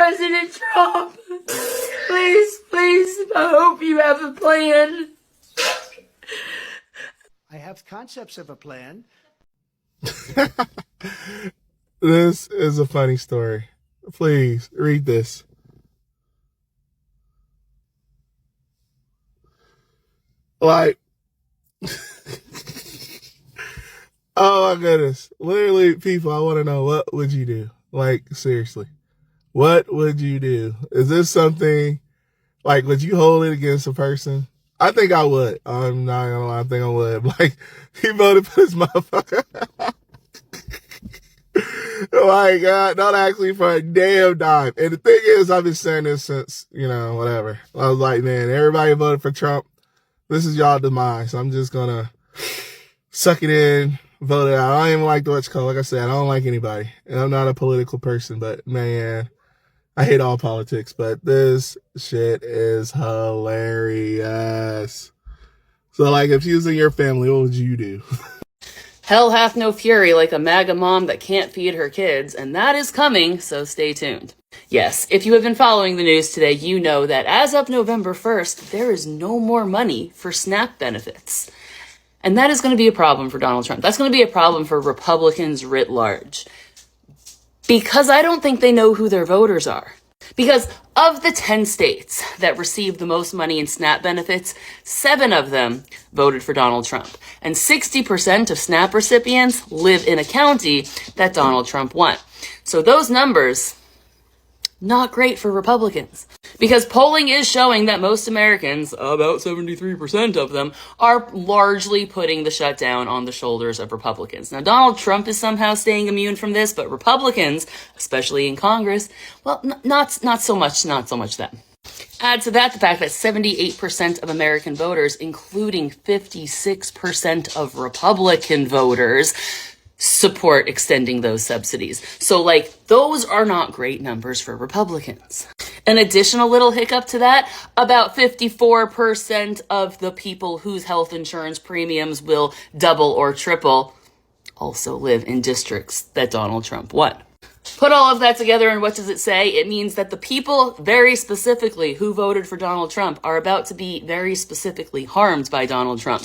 President Trump, please, I hope you have a plan. I have concepts of a plan. This is a funny story. Please read this. Like, oh my goodness. Literally, people, I want to know, what would you do? Like, seriously, what would you do? Is this something, like, would you hold it against a person? I think I would. I'm not gonna lie, I think I would. Like, he voted for this motherfucker. Like, not actually for a damn dime. And the thing is, I've been saying this since, whatever. I was like, man, everybody voted for Trump. This is y'all demise. I'm just gonna suck it in, vote it out. I don't even like Deutsche Call. Like I said, I don't like anybody. And I'm not a political person, but man, I hate all politics. But this shit is hilarious. So, like, if you was in your family, what would you do? Hell hath no fury like a MAGA mom that can't feed her kids, and that is coming, so stay tuned. Yes, if you have been following the news today, you know that as of November 1st, there is no more money for SNAP benefits. And that is going to be a problem for Donald Trump. That's going to be a problem for Republicans writ large. Because I don't think they know who their voters are. Because of the 10 states that received the most money in SNAP benefits, 7 of them voted for Donald Trump. And 60% of SNAP recipients live in a county that Donald Trump won. So those numbers, not great for Republicans. Because polling is showing that most Americans, about 73% of them, are largely putting the shutdown on the shoulders of Republicans. Now, Donald Trump is somehow staying immune from this, but Republicans, especially in Congress, well, not so much them. Add to that the fact that 78% of American voters, including 56% of Republican voters, support extending those subsidies. So, those are not great numbers for Republicans. An additional little hiccup to that, about 54% of the people whose health insurance premiums will double or triple also live in districts that Donald Trump won. Put all of that together, and what does it say? It means that the people, very specifically, who voted for Donald Trump are about to be very specifically harmed by Donald Trump.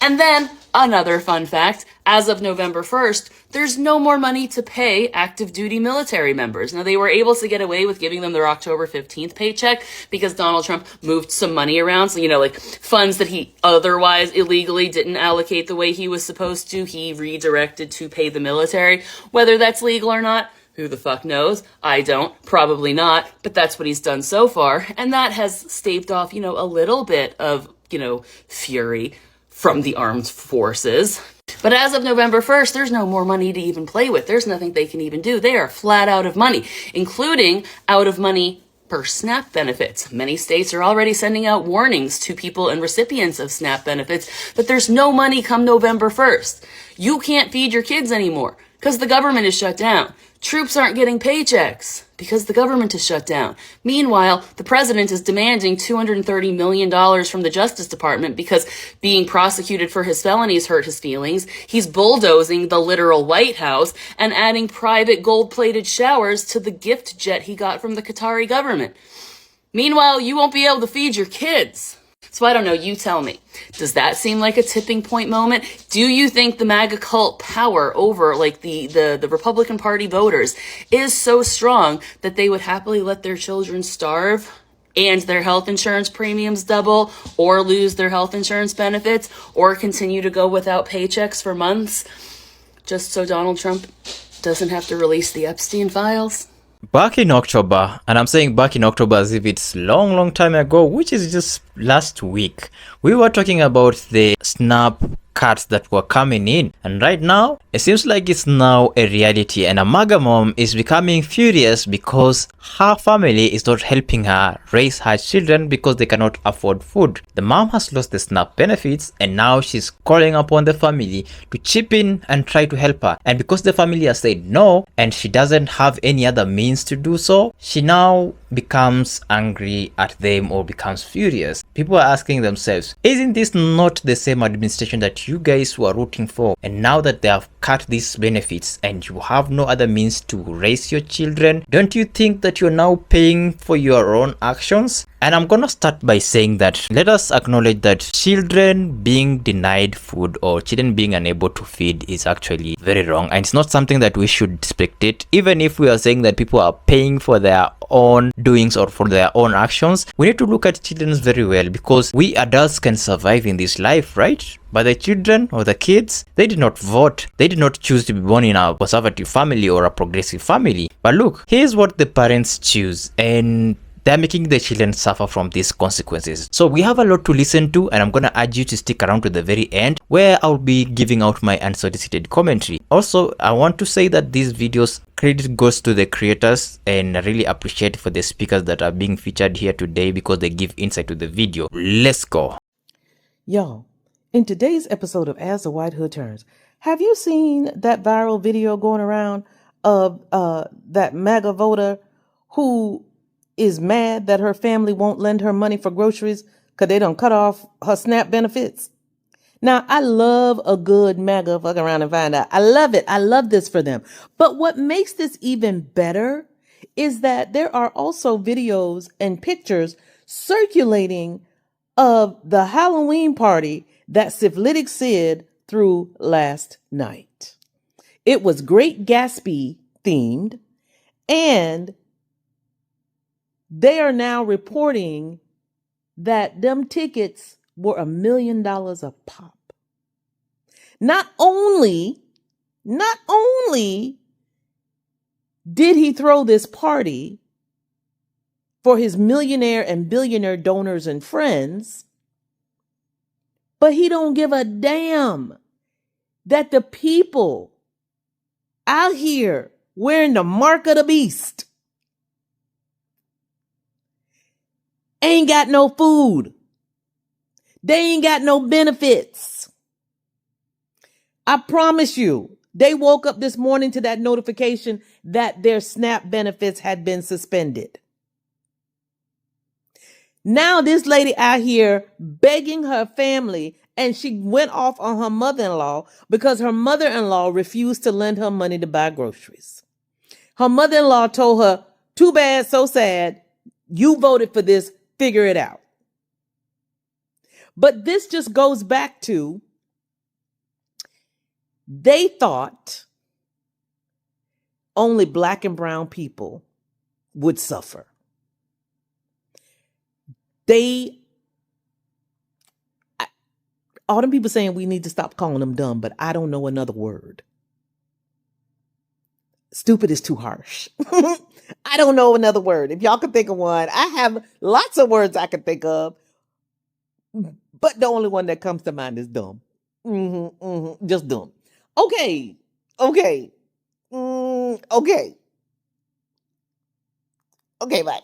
And then, another fun fact, as of November 1st, there's no more money to pay active duty military members. Now, they were able to get away with giving them their October 15th paycheck because Donald Trump moved some money around. So, funds that he otherwise illegally didn't allocate the way he was supposed to, he redirected to pay the military. Whether that's legal or not, who the fuck knows? I don't. Probably not. But that's what he's done so far. And that has staved off, a little bit of, fury from the armed forces. But as of November 1st, there's no more money to even play with. There's nothing they can even do. They are flat out of money, including out of money for SNAP benefits. Many states are already sending out warnings to people and recipients of SNAP benefits that there's no money come November 1st. You can't feed your kids anymore because the government is shut down. Troops aren't getting paychecks because the government is shut down. Meanwhile, the president is demanding $230 million from the Justice Department because being prosecuted for his felonies hurt his feelings. He's bulldozing the literal White House and adding private gold-plated showers to the gift jet he got from the Qatari government. Meanwhile, you won't be able to feed your kids. So I don't know, you tell me. Does that seem like a tipping point moment? Do you think the MAGA cult power over the Republican Party voters is so strong that they would happily let their children starve and their health insurance premiums double or lose their health insurance benefits or continue to go without paychecks for months just so Donald Trump doesn't have to release the Epstein files? Back in October, and I'm saying back in October as if it's long time ago, which is just last week, we were talking about the SNAP cuts that were coming in, and right now it seems like it's now a reality, and a MAGA mom is becoming furious because her family is not helping her raise her children because they cannot afford food. The mom has lost the SNAP benefits, and now she's calling upon the family to chip in and try to help her, and because the family has said no and she doesn't have any other means to do so, she now becomes angry at them or becomes furious. People are asking themselves, isn't this not the same administration that you guys were rooting for. And now that they have cut these benefits and you have no other means to raise your children, don't you think that you're now paying for your own actions? And I'm gonna start by saying that let us acknowledge that children being denied food or children being unable to feed is actually very wrong, and it's not something that we should spectate. Even if we are saying that people are paying for their own doings or for their own actions, we need to look at children very well, because we adults can survive in this life, right? But the children or the kids, they did not vote. They did not choose to be born in a conservative family or a progressive family. But look, here's what the parents choose, and they're making the children suffer from these consequences. So we have a lot to listen to, and I'm gonna urge you to stick around to the very end, where I'll be giving out my unsolicited commentary. Also, I want to say that these videos, credit goes to the creators, and I really appreciate for the speakers that are being featured here today because they give insight to the video. Let's go. Y'all, in today's episode of As the White Hood Turns, have you seen that viral video going around of that MAGA voter who is mad that her family won't lend her money for groceries because they don't cut off her SNAP benefits? Now, I love a good MAGA fuck around and find out. I love it. I love this for them. But what makes this even better is that there are also videos and pictures circulating of the Halloween party that Syphilitic Sid threw last night. It was Great Gatsby themed, and they are now reporting that them tickets were $1 million a pop. Not only did he throw this party for his millionaire and billionaire donors and friends, but he don't give a damn that the people out here wearing the mark of the beast ain't got no food. They ain't got no benefits. I promise you, they woke up this morning to that notification that their SNAP benefits had been suspended. Now this lady out here begging her family, and she went off on her mother-in-law because her mother-in-law refused to lend her money to buy groceries. Her mother-in-law told her, too bad, so sad, you voted for this, figure it out. But this just goes back to, they thought only Black and brown people would suffer. All them people saying we need to stop calling them dumb, but I don't know another word. Stupid is too harsh. I don't know another word. If y'all can think of one, I have lots of words I can think of, but the only one that comes to mind is dumb. Just dumb. Okay. Okay, bye.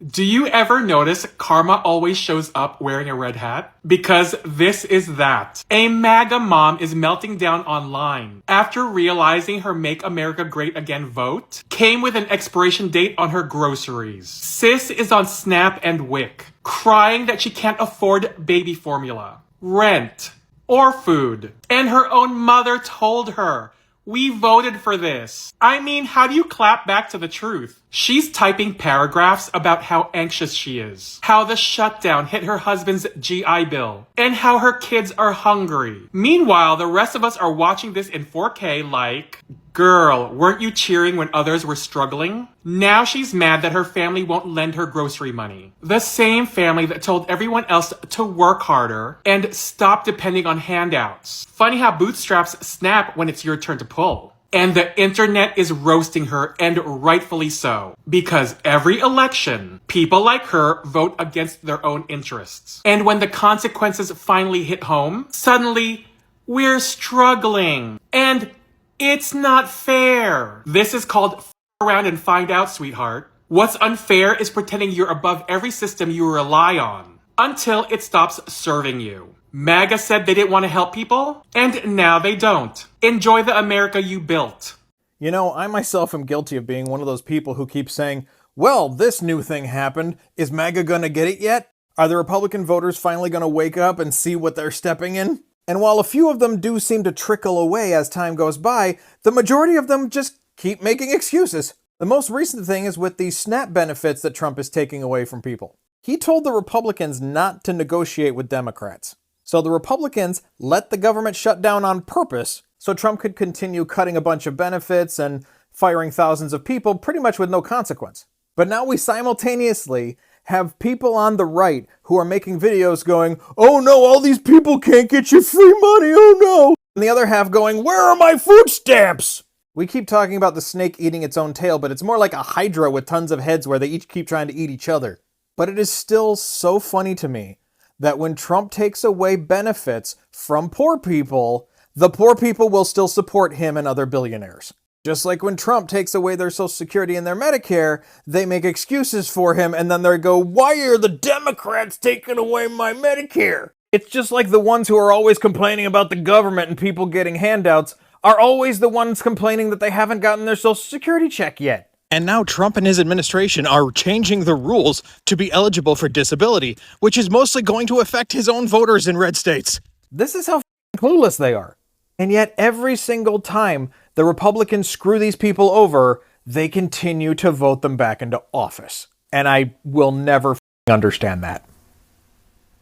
Do you ever notice karma always shows up wearing a red hat? Because this is that. A MAGA mom is melting down online after realizing her Make America Great Again vote came with an expiration date on her groceries. Sis is on Snap and Wick, crying that she can't afford baby formula, rent, or food. And her own mother told her, "We voted for this." I mean, how do you clap back to the truth? She's typing paragraphs about how anxious she is, how the shutdown hit her husband's GI Bill, and how her kids are hungry. Meanwhile, the rest of us are watching this in 4K like, girl, weren't you cheering when others were struggling? Now she's mad that her family won't lend her grocery money. The same family that told everyone else to work harder and stop depending on handouts. Funny how bootstraps snap when it's your turn to pull. And the internet is roasting her, and rightfully so. Because every election, people like her vote against their own interests. And when the consequences finally hit home, suddenly, we're struggling. And it's not fair. This is called f around and find out, sweetheart. What's unfair is pretending you're above every system you rely on until it stops serving you. MAGA said they didn't want to help people, and now they don't. Enjoy the America you built. You know, I myself am guilty of being one of those people who keep saying, well, this new thing happened. Is MAGA gonna get it yet? Are the Republican voters finally gonna wake up and see what they're stepping in? And while a few of them do seem to trickle away as time goes by, the majority of them just keep making excuses. The most recent thing is with the SNAP benefits that Trump is taking away from people. He told the Republicans not to negotiate with Democrats. So the Republicans let the government shut down on purpose so Trump could continue cutting a bunch of benefits and firing thousands of people pretty much with no consequence. But now we simultaneously have people on the right who are making videos going, "Oh no, all these people can't get you free money, oh no!" And the other half going, "Where are my food stamps?" We keep talking about the snake eating its own tail, but it's more like a hydra with tons of heads where they each keep trying to eat each other. But it is still so funny to me that when Trump takes away benefits from poor people, the poor people will still support him and other billionaires. Just like when Trump takes away their Social Security and their Medicare, they make excuses for him and then they go, "Why are the Democrats taking away my Medicare?" It's just like the ones who are always complaining about the government and people getting handouts are always the ones complaining that they haven't gotten their Social Security check yet. And now Trump and his administration are changing the rules to be eligible for disability, which is mostly going to affect his own voters in red states. This is how clueless they are. And yet every single time the Republicans screw these people over, they continue to vote them back into office. And I will never understand that.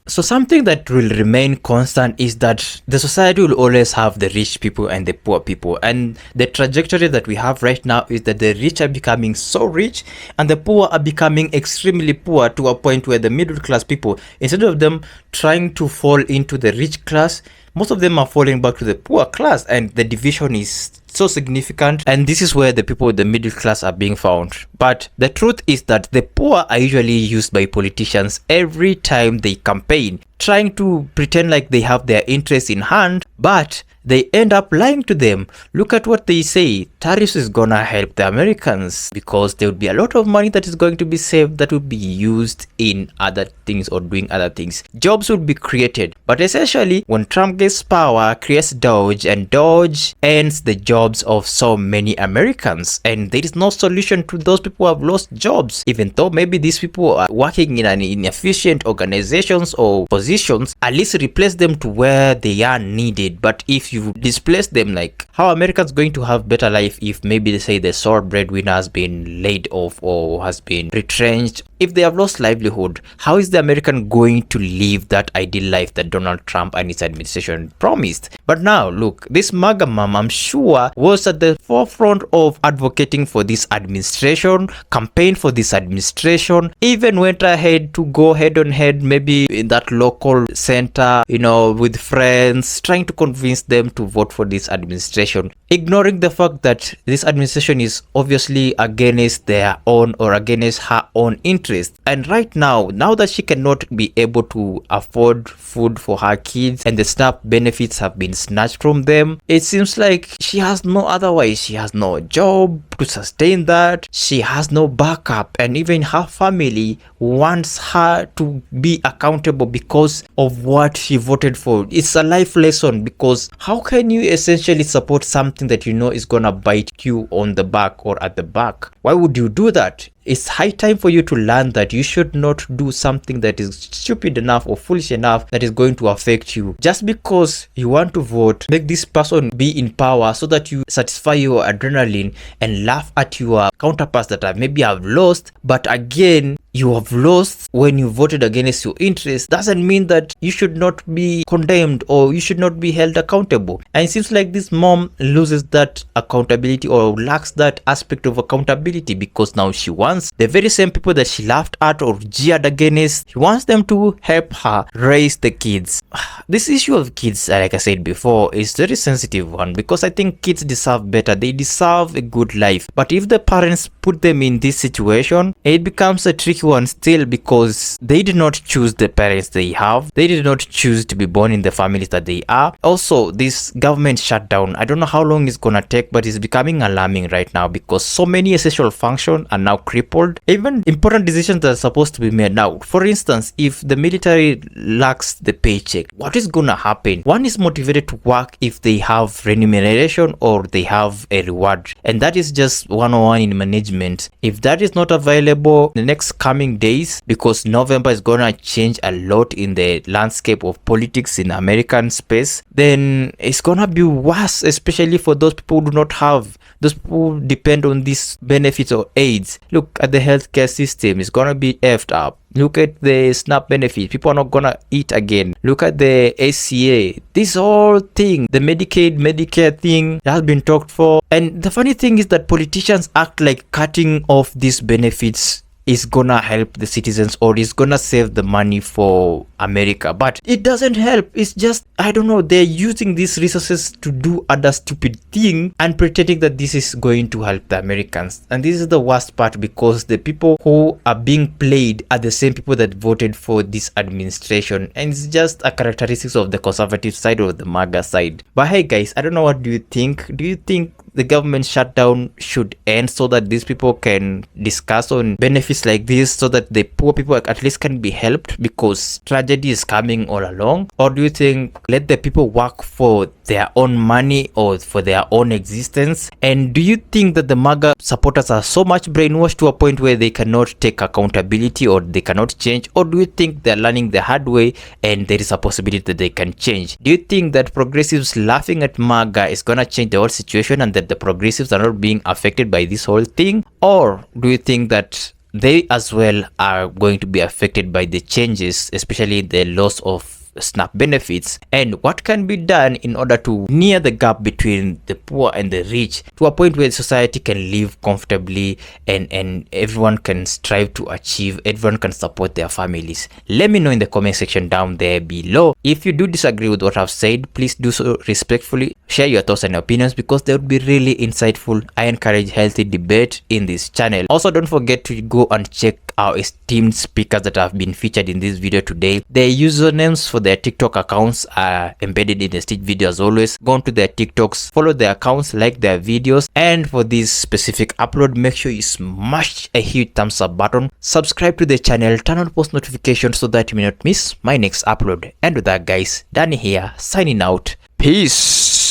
So something that will remain constant is that the society will always have the rich people and the poor people, and the trajectory that we have right now is that the rich are becoming so rich and the poor are becoming extremely poor, to a point where the middle class people, instead of them trying to fall into the rich class, most of them are falling back to the poor class, and the division is so significant, and this is where the people with the middle class are being found. But the truth is that the poor are usually used by politicians every time they campaign, trying to pretend like they have their interests in hand, but they end up lying to them. Look at what they say. Tariffs is gonna help the Americans because there would be a lot of money that is going to be saved that would be used in other things or doing other things. Jobs would be created. But essentially, when Trump gets power, creates Doge, and Doge ends the jobs of so many Americans. And there is no solution to those people who have lost jobs. Even though maybe these people are working in an inefficient organizations or positions, at least replace them to where they are needed. But if you displace them, like, how are Americans going to have better life if maybe they say the sole breadwinner has been laid off or has been retrenched? If they have lost livelihood, how is the American going to live that ideal life that Donald Trump and his administration promised? But now look, this MAGA mom, I'm sure, was at the forefront of advocating for this administration, campaigned for this administration, even went ahead to go head on head maybe in that local center, with friends, trying to convince them to vote for this administration, ignoring the fact that this administration is obviously against their own or against her own interest. And right now that she cannot be able to afford food for her kids and the SNAP benefits have been snatched from them, it seems like she has no other way. She has no job to sustain that. She has no backup, and even her family wants her to be accountable because of what she voted for. It's a life lesson, because how can you essentially support something that you know is gonna bite you on the back or at the back? Why would you do that? It's high time for you to learn that you should not do something that is stupid enough or foolish enough that is going to affect you. Just because you want to vote, make this person be in power so that you satisfy your adrenaline and laugh at your counterparts that maybe have lost. But again, you have lost when you voted against your interests. Doesn't mean that you should not be condemned or you should not be held accountable. And it seems like this mom loses that accountability or lacks that aspect of accountability, because now she wants the very same people that she laughed at or jeered against, she wants them to help her raise the kids. This issue of kids, like I said before, is a very sensitive one, because I think kids deserve better. They deserve a good life. But if the parents put them in this situation, it becomes a tricky one still, because they did not choose the parents they have. They did not choose to be born in the families that they are. Also, this government shutdown, I don't know how long it's gonna take, but it's becoming alarming right now, because so many essential functions are now crippled. Even important decisions that are supposed to be made now. For instance, if the military lacks the paycheck, what is gonna happen? One is motivated to work if they have remuneration or they have a reward, and that is just 101 in management. acknowledgement. If that is not available in the next coming days, because November is gonna change a lot in the landscape of politics in American space, then it's gonna be worse, especially for those people who do not have, those people who depend on these benefits or aids. Look at the healthcare system, it's gonna be effed up. Look at the SNAP benefits. People are not gonna eat again. Look at the ACA. This whole thing, the Medicaid, Medicare thing that has been talked for. And the funny thing is that politicians act like cutting off these benefits is gonna help the citizens or is gonna save the money for America, but it doesn't help. It's just, I don't know, they're using these resources to do other stupid thing and pretending that this is going to help the Americans. And this is the worst part, because the people who are being played are the same people that voted for this administration, and it's just a characteristics of the conservative side or the MAGA side. But hey guys, I don't know, what do you think? Do you think the government shutdown should end so that these people can discuss on benefits like this, so that the poor people at least can be helped, because tragedy is coming all along? Or do you think let the people work for their own money or for their own existence? And do you think that the MAGA supporters are so much brainwashed to a point where they cannot take accountability or they cannot change? Or do you think they're learning the hard way and there is a possibility that they can change? Do you think that progressives laughing at MAGA is gonna change the whole situation and that the progressives are not being affected by this whole thing? Or do you think that they as well are going to be affected by the changes, especially the loss of SNAP benefits? And what can be done in order to near the gap between the poor and the rich to a point where society can live comfortably and everyone can strive to achieve, everyone can support their families? Let me know in the comment section down there below. If you do disagree with what I've said, please do so respectfully. Share your thoughts and opinions, because they would be really insightful. I encourage healthy debate in this channel. Also, don't forget to go and check our esteemed speakers that have been featured in this video today. Their usernames for their TikTok accounts are embedded in the stitch video as always. Go on to their TikToks, follow their accounts, like their videos, and for this specific upload, make sure you smash a huge thumbs up button, subscribe to the channel, turn on post notifications so that you may not miss my next upload. And with that guys, Danny here, signing out. Peace.